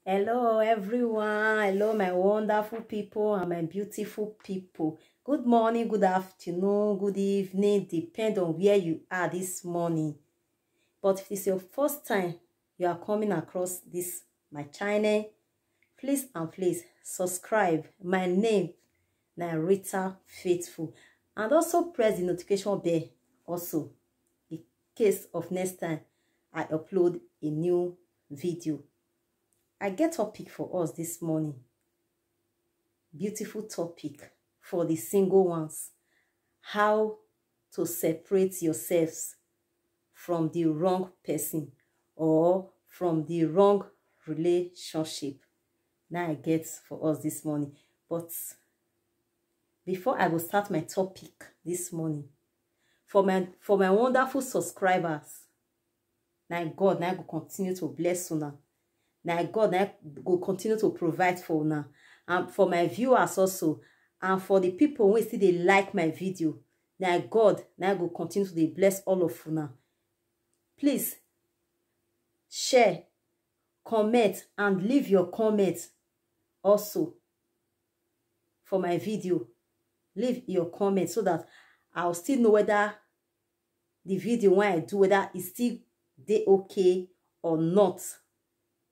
Hello, everyone. Hello, my wonderful people and my beautiful people. Good morning, good afternoon, good evening, depend on where you are this morning. But if it's your first time you are coming across this my channel, please subscribe. My name is Rita Faithful, and also press the notification bell also in case of next time I upload a new video. I get topic for us this morning. Beautiful topic for the single ones. How to separate yourselves from the wrong person or from the wrong relationship. Now I get for us this morning. But before I will start my topic this morning, for my wonderful subscribers, now God now will continue to bless you now. Now God will continue to provide for now. And for my viewers also, and for the people who still they like my video, now God now will continue to bless all of you now. Please share, comment, and leave your comments also for my video. Leave your comments so that I'll still know whether the video when I do, whether it's still they okay or not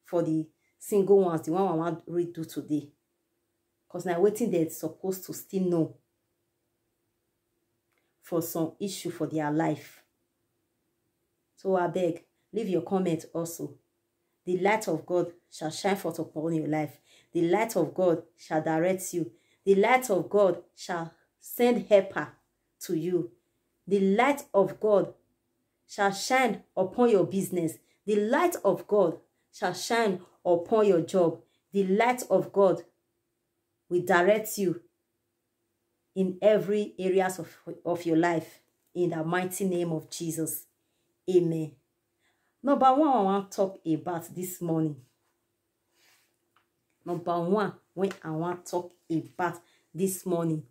for the single ones, the one I want to redo today. Because now waiting they're supposed to still know for some issue for their life. So I beg, leave your comment also. The light of God shall shine forth upon your life. The light of God shall direct you. The light of God shall send helper to you. The light of God shall shine upon your business. The light of God shall shine upon your job. The light of God will direct you in every areas of your life. In the mighty name of Jesus. Amen. Number one, I want to talk about this morning. Number one, when I want to talk about this morning.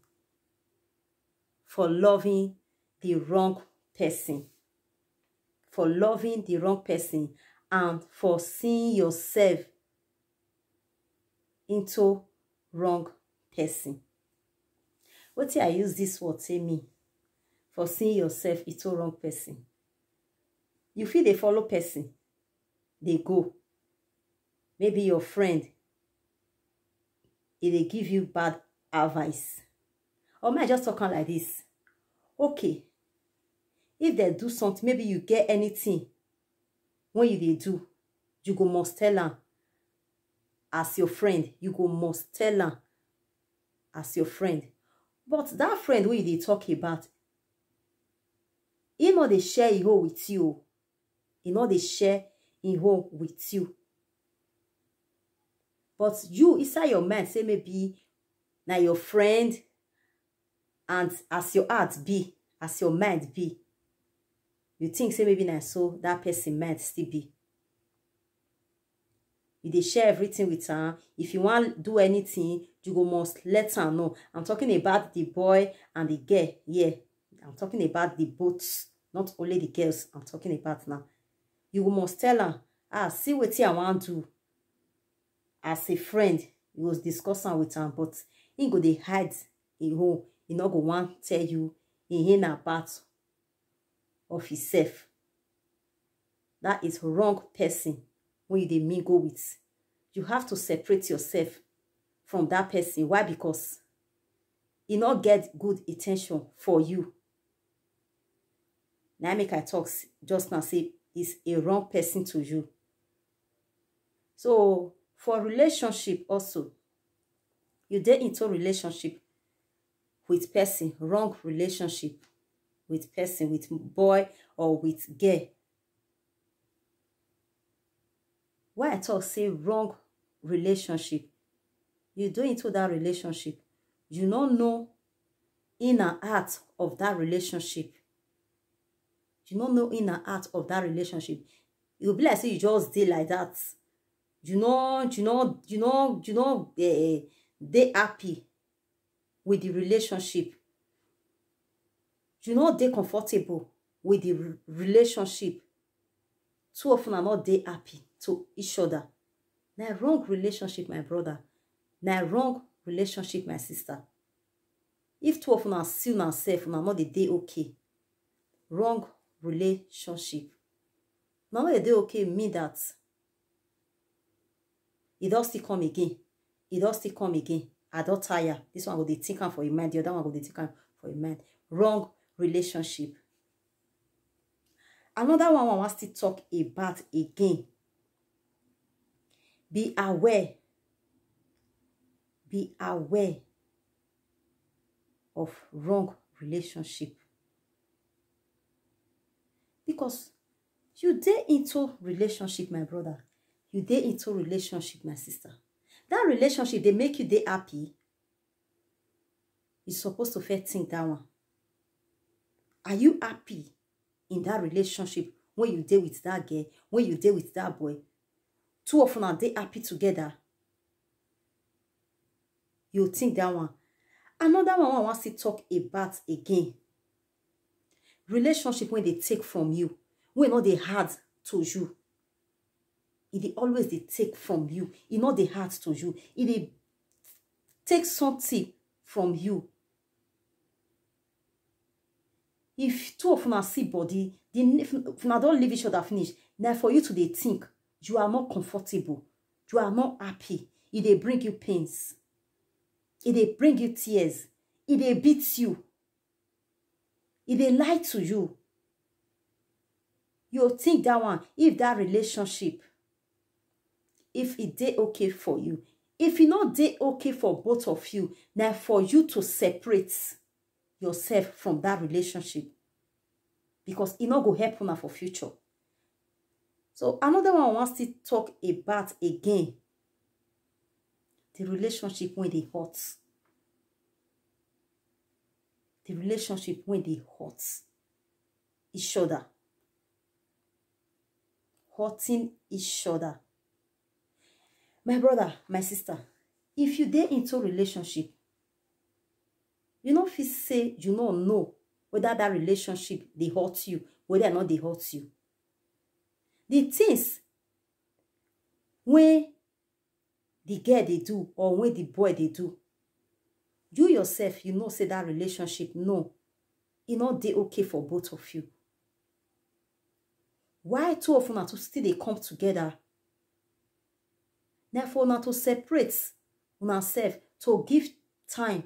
For loving the wrong person. For loving the wrong person. And for seeing yourself into wrong person. What I use this word say me? For seeing yourself into wrong person. You feel they follow person. They go. Maybe your friend. If they give you bad advice. Or may I just talk on like this? Okay. If they do something, maybe you get anything. When they do, you go must tell them. As your friend, you go must tell them. As your friend. But that friend who they talk about, he know they share it with you. He know they share it with you. But you, inside your mind, say maybe now your friend, and as your heart be, as your mind be, you think say maybe now so that person might still be. You they share everything with her. If you want to do anything, you go must let her know. I'm talking about the boy and the girl. Yeah, I'm talking about the both, not only the girls. I'm talking about now. You must tell her, see what I want to do. As a friend, he was discussing with her, but he go they hide in home. He not go want tell you in a part of himself. That is wrong person when you dey mingle with. You have to separate yourself from that person. Why? Because he not get good intention for you. Now make I talk just now say is a wrong person to you. So for relationship also, you dey into relationship with person, wrong relationship with person, with boy or with girl. Why I talk say wrong relationship, you do into that relationship, you don't know inner heart of that relationship. You don't know inner heart of that relationship. You'll be like say you just did like that. They happy with the relationship. They comfortable with the relationship. Two of them are not they happy to each other. Na wrong relationship, my brother. Na wrong relationship, my sister. If two of una see una sef, una no dey okay. Wrong relationship. Now no dey okay mean that e don still come again. E don still come again. I don tire. This one go dey think am for your mind. The other one go dey think am for your mind. Wrong relationship. Another one I want to talk about again. Be aware. Be aware of wrong relationship. Because you dey into relationship, my brother. You dey into relationship, my sister. That relationship, they make you dey happy. You're supposed to first think that one. Are you happy in that relationship when you dey with that girl, when you dey with that boy? Two of them, they happy together. You think that one. Another one I want to talk about again. Relationship when they take from you. When not they hard to you. They always they take from you. It not they hard to you. They take something from you. If two of them see body, if you don't leave each other finish, now for you to they think you are not comfortable, you are not happy. They bring you pains. They bring you tears. They beat you. They lie to you. You think that one, if that relationship, if it dey okay for you, if it not dey okay for both of you, now for you to separate yourself from that relationship. Because it not go help you for future. So another one I want to talk about again. The relationship when they hurt. The relationship when they hurt each other. Hurting each other. My brother, my sister, if you dey into relationship, you know if you say you don't know whether that relationship they hurt you, whether or not they hurt you. The things when the girl they do or when the boy they do, you yourself, you know, say that relationship, no, it not dey okay for both of you. Why two of them to still they come together? Therefore, not to separate yourself, to give time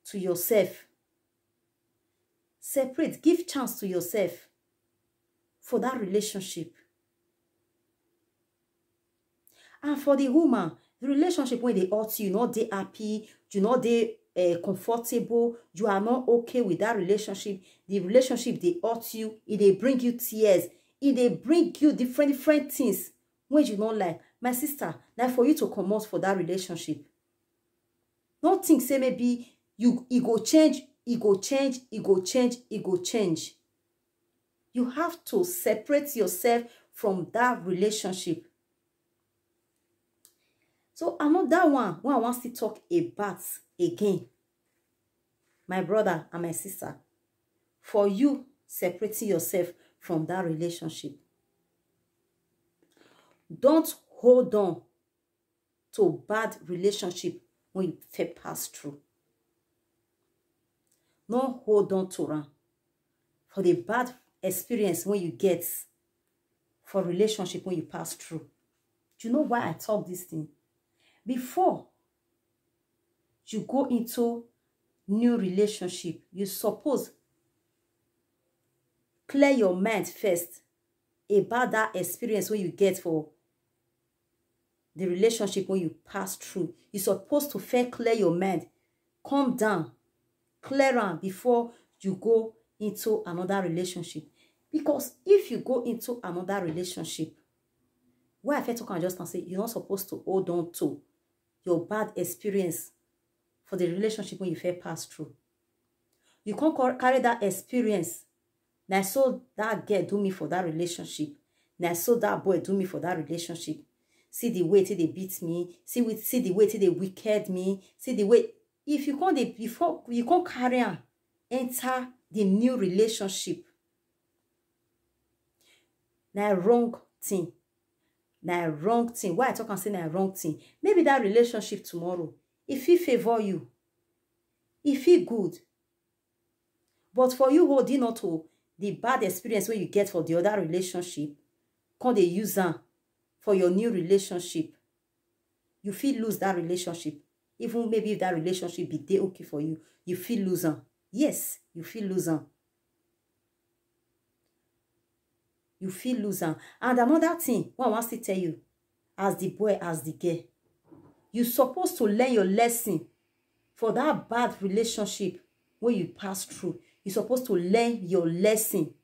to yourself. Separate, give chance to yourself for that relationship. And for the woman, the relationship when they hurt you, not they happy, you not they comfortable, you are not okay with that relationship. The relationship they hurt you, they bring you tears, they bring you different things when you don't like. My sister, now for you to come out for that relationship. Don't think say maybe it go change, it go change, it go change, it go change. You have to separate yourself from that relationship. So another one I want to talk about again, my brother and my sister, for you separating yourself from that relationship. Don't hold on to bad relationship when you first pass through. Don't hold on to them for the bad experience when you get for relationship when you pass through. Do you know why I talk this thing? Before you go into new relationship, you suppose clear your mind first about that experience when you get for the relationship when you pass through. You're supposed to first clear your mind, calm down, clear them before you go into another relationship. Because if you go into another relationship, why I first talk and just say you're not supposed to hold on to your bad experience for the relationship when you first pass through. You can't carry that experience. Now so that girl do me for that relationship. Now so that boy do me for that relationship. See the way they beat me. See the way they wicked me. See the way. If you can't before you can't carry on, enter the new relationship. Now wrong thing. na wrong thing. Why I talk and say na wrong thing? Maybe that relationship tomorrow, if he favor you, if he good, but for you holding on to the bad experience when you get for the other relationship, can they use them for your new relationship? You feel lose that relationship. Even maybe if that relationship be dey okay for you, you feel lose them. Yes, you feel lose them. You feel lose them. And another thing, what I want to tell you, as the boy, as the girl, you're supposed to learn your lesson for that bad relationship when you pass through. You're supposed to learn your lesson.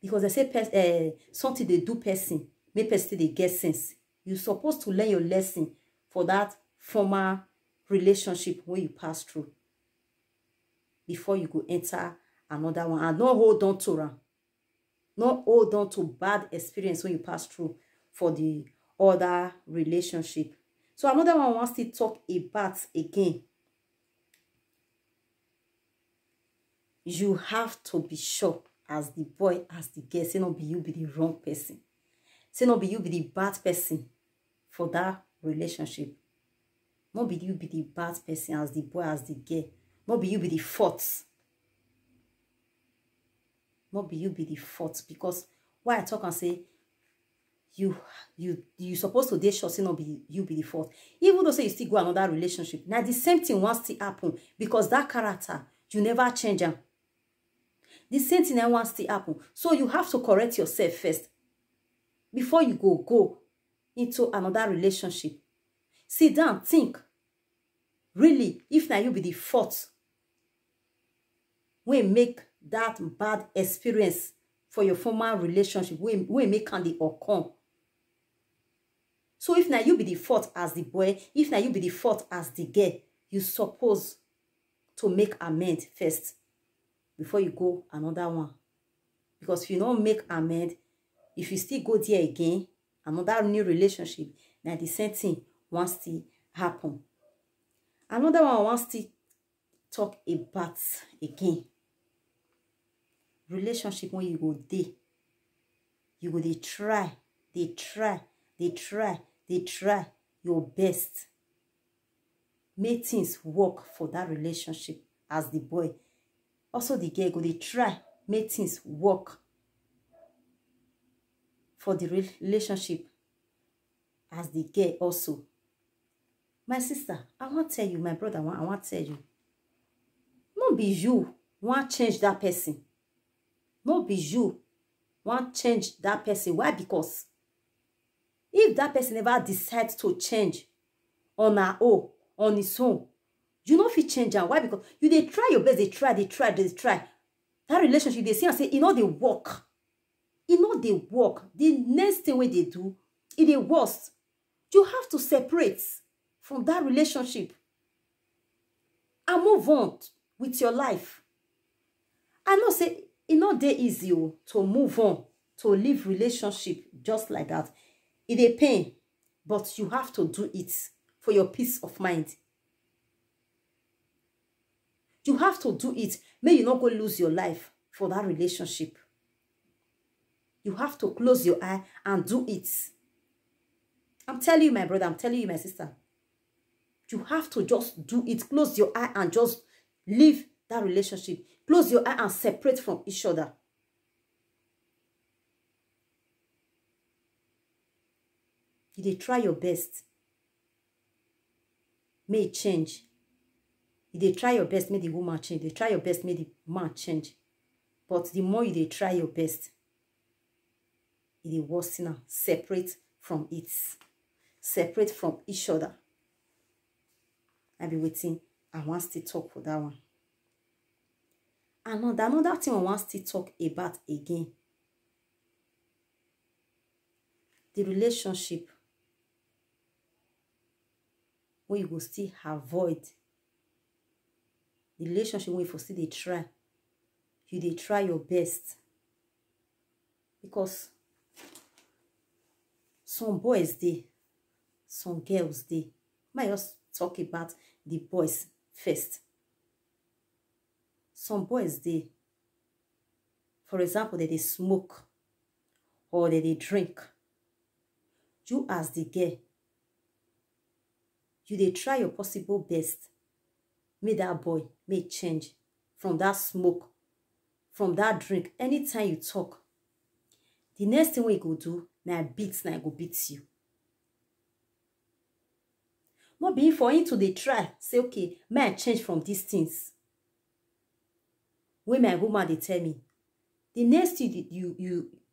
Because they say something they do person, make person they get sense. You're supposed to learn your lesson for that former relationship when you pass through, before you go enter another one. And don't hold on to them. Not hold on to bad experience when you pass through for the other relationship. So another one wants to talk about again. You have to be sure, as the boy, as the girl, say not be you be the wrong person. Say not be you be the bad person for that relationship. Not be you be the bad person, as the boy, as the girl. Not be you be the fault. Not be you be the fault. Because why I talk and say you supposed to date sure say not be you be the fault. Even though say you still go another relationship, now the same thing wants to happen, because that character you never change them. The same thing wants to happen. So you have to correct yourself first before you go into another relationship. Sit down, think. Really, if now you be the fault when make that bad experience for your former relationship, when make candy or come. So if now you be the fault as the boy, if now you be the fault as the girl, you suppose to make amend first before you go another one. Because if you don't make amend, if you still go there again, another new relationship, now the same thing wants to happen. Another one wants to talk about again. Relationship when you go there, you go they try your best. Make things work for that relationship as the boy. Also the girl go they try make things work for the relationship as the girl also. My sister, I want to tell you, my brother, I want to tell you. Not be you want to change that person. Not be you want to change that person. Why? Because if that person never decides to change on her own, on his own, you know if you change her. Why? Because you they try your best, they try. That relationship, they see and say, you know they work. You know they work. The next thing when they do, it is worse. You have to separate from that relationship and move on with your life. I know say it's not that easy to move on, to live relationship just like that. It is pain, but you have to do it for your peace of mind. You have to do it. May you not go lose your life for that relationship. You have to close your eye and do it. I'm telling you, my brother, I'm telling you, my sister. You have to just do it. Close your eye and just leave that relationship. Close your eye and separate from each other. You dey try your best. May it change. You dey try your best, may the woman change. You dey try your best, may the man change. But the more you dey try your best, it dey worse now. Separate from it. Separate from each other. I be waiting. I want to talk for that one. Another thing I want to talk about again. The relationship where you go still avoid. The relationship where you still they try. You they try your best. Because some boys they, some girls they. Might just talk about the boys first. Some boys they, for example, they smoke or they drink. you as the girl, you dey try your possible best. Make that boy make change from that smoke, from that drink. Anytime you talk, the next thing we go do, na go beat you. Not being for him to dey try, say, okay, may I change from these things? When my woman they tell me, the next thing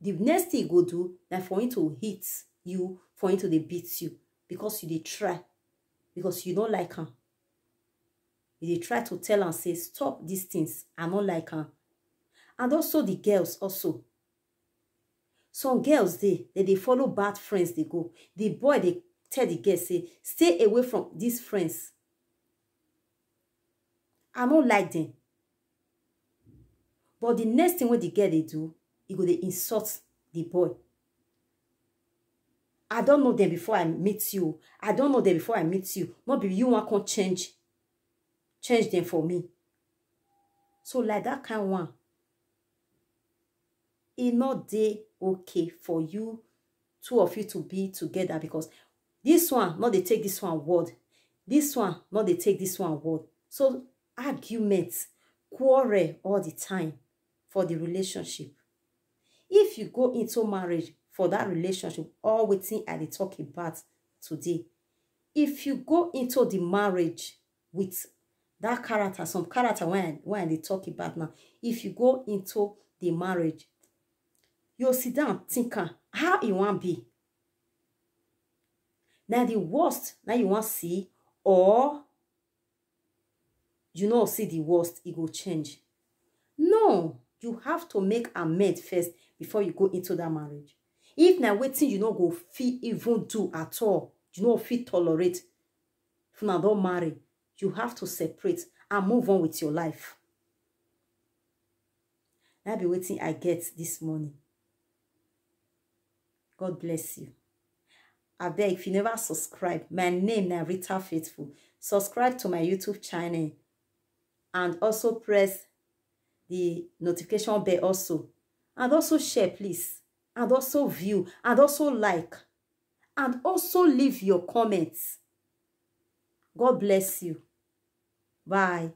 the next thing you go do, na for him to hit you, for him to dey beat you, because you dey try, because you don't like her. You dey try to tell and say, stop these things, I don't like her. And also the girls also. Some girls they follow bad friends, they go. The boy they tell the girl, say, stay away from these friends. I don't like them. But the next thing what the girl they do, you go they insult the boy. I don't know them before I meet you. I don't know them before I meet you. Not be you want to change them for me. So like that kind of one, it not dey okay for you, two of you to be together, because this one not they take this one word. This one not they take this one word. So arguments, quarrel all the time for the relationship. If you go into marriage for that relationship, all waiting I dey talk about today. If you go into the marriage with that character, some character when they talk about now, if you go into the marriage, you'll sit down think how it want be. Now the worst now you want see, or you know see the worst, it will change. No, you have to make amends first before you go into that marriage. If now waiting, you know go fit even do at all, you know fit tolerate. If now don't marry, you have to separate and move on with your life. That be waiting I get this morning. God bless you. I beg, if you never subscribe, my name is Rita Faithful. Subscribe to my YouTube channel and also press the notification bell also. And also share, please. And also view. And also like. And also leave your comments. God bless you. Bye.